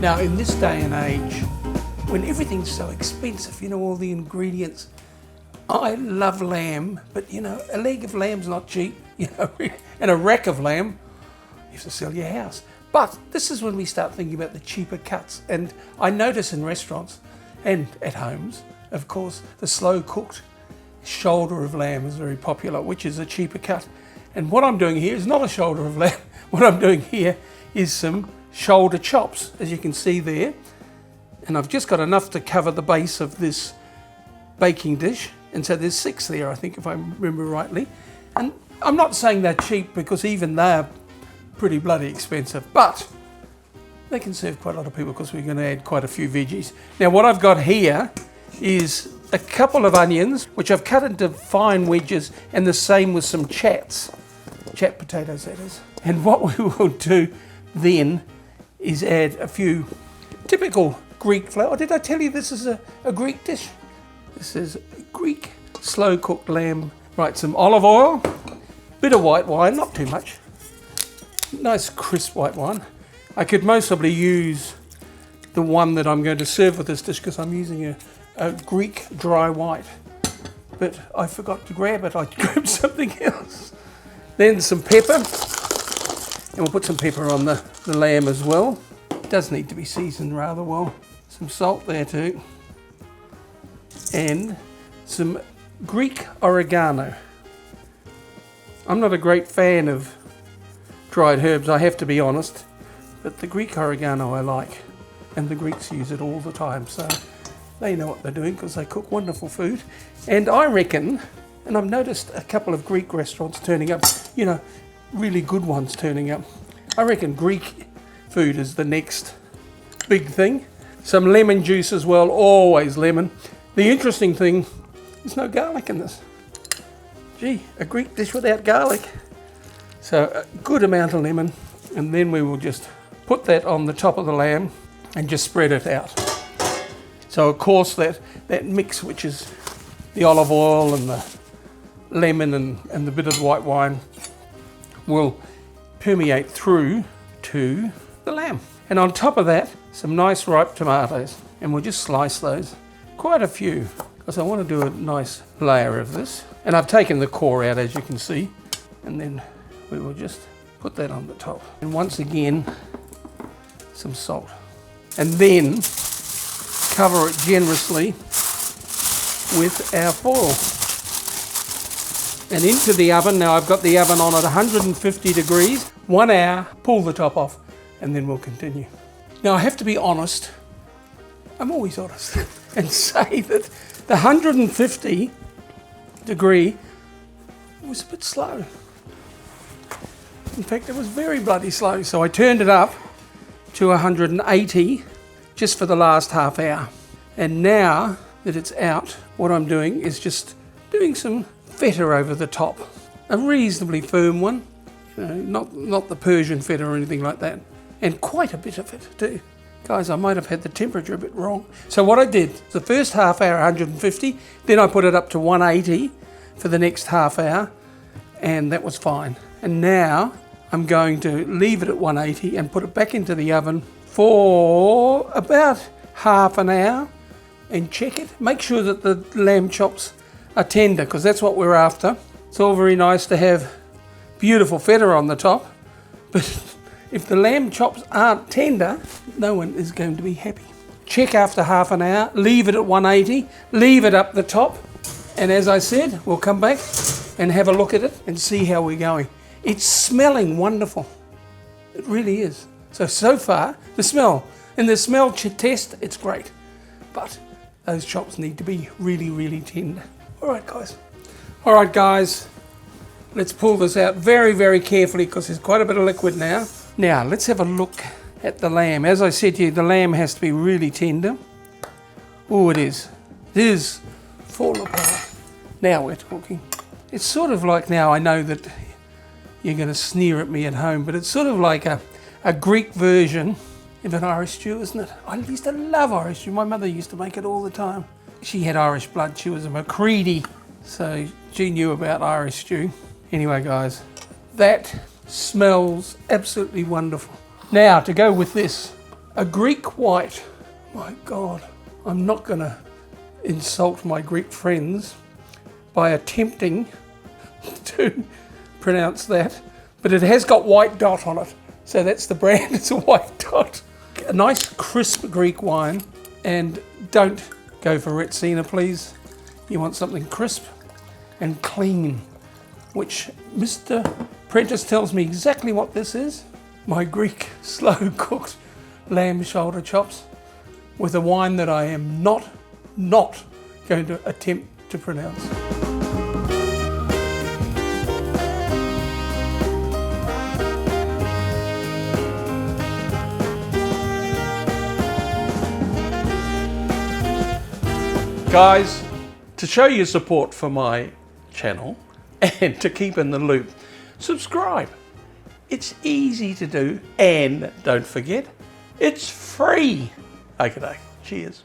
Now, in this day and age, when everything's so expensive, you know, all the ingredients, I love lamb, but you know, a leg of lamb's not cheap, you know, and a rack of lamb, you have to sell your house. But this is when we start thinking about the cheaper cuts. And I notice in restaurants and at homes, of course, the slow cooked shoulder of lamb is very popular, which is a cheaper cut. And what I'm doing here is not a shoulder of lamb. What I'm doing here is some shoulder chops, as you can see there. And I've just got enough to cover the base of this baking dish. And so there's 6 there, I think, if I remember rightly. And I'm not saying they're cheap, because even they're pretty bloody expensive, but they can serve quite a lot of people because we're going to add quite a few veggies. Now what I've got here is a couple of onions, which I've cut into fine wedges, and the same with some chat potatoes, that is. And what we will do then is add a few typical Greek flour. Did I tell you this is a Greek dish? This is Greek slow cooked lamb. Right, some olive oil, bit of white wine, not too much. Nice crisp white wine. I could most probably use the one that I'm going to serve with this dish, because I'm using a Greek dry white. But I forgot to grab it, I grabbed something else. Then some pepper, and we'll put some pepper on the lamb as well. It does need to be seasoned rather well. Some salt there too. And some Greek oregano. I'm not a great fan of dried herbs, I have to be honest, but the Greek oregano I like, and the Greeks use it all the time, so they know what they're doing because they cook wonderful food. And I reckon, and I've noticed a couple of Greek restaurants turning up, you know, really good ones turning up. I reckon Greek food is the next big thing. Some lemon juice as well, always lemon. The interesting thing, there's no garlic in this. Gee, a Greek dish without garlic. So a good amount of lemon, and then we will just put that on the top of the lamb and just spread it out. So of course that mix, which is the olive oil and the lemon and the bit of white wine, will permeate through to the lamb. And on top of that, some nice ripe tomatoes, and we'll just slice those, quite a few, because I want to do a nice layer of this. And I've taken the core out, as you can see, and then we will just put that on the top. And once again, some salt. And then cover it generously with our foil. And into the oven. Now I've got the oven on at 150 degrees, 1 hour, pull the top off, and then we'll continue. Now I have to be honest, I'm always honest, and say that the 150 degree was a bit slow. In fact, it was very bloody slow. So I turned it up to 180 just for the last half hour. And now that it's out, what I'm doing is just doing some feta over the top. A reasonably firm one, you know, not the Persian feta or anything like that. And quite a bit of it too. Guys, I might have had the temperature a bit wrong. So what I did, the first half hour 150, then I put it up to 180 for the next half hour, and that was fine. And now I'm going to leave it at 180 and put it back into the oven for about half an hour and check it. Make sure that the lamb chops are tender, because that's what we're after. It's all very nice to have beautiful feta on the top, but if the lamb chops aren't tender, no one is going to be happy. Check after half an hour, leave it at 180, leave it up the top, and as I said, we'll come back and have a look at it and see how we're going. It's smelling wonderful. It really is. So far, the smell, in the smell test, it's great. But those chops need to be really, really tender. All right, guys. Let's pull this out very, very carefully, because there's quite a bit of liquid now. Now, let's have a look at the lamb. As I said to you, the lamb has to be really tender. Oh, it is. It is falling apart. Now we're talking. It's sort of like, now I know that you're going to sneer at me at home, but it's sort of like a Greek version of an Irish stew, isn't it? I used to love Irish stew. My mother used to make it all the time. She had Irish blood. She was a Macready, so she knew about Irish stew. Anyway, guys, that smells absolutely wonderful. Now, to go with this, A Greek white. My God, I'm not going to insult my Greek friends by attempting to pronounce that, but it has got white dot on it. So that's the brand, it's a white dot. A nice crisp Greek wine, and don't go for Retsina, please. You want something crisp and clean, which Mr. Prentice tells me exactly what this is. My Greek slow cooked lamb shoulder chops with a wine that I am not going to attempt to pronounce. Guys, to show your support for my channel and to keep in the loop, subscribe. It's easy to do, and don't forget, it's free. Okay, cheers.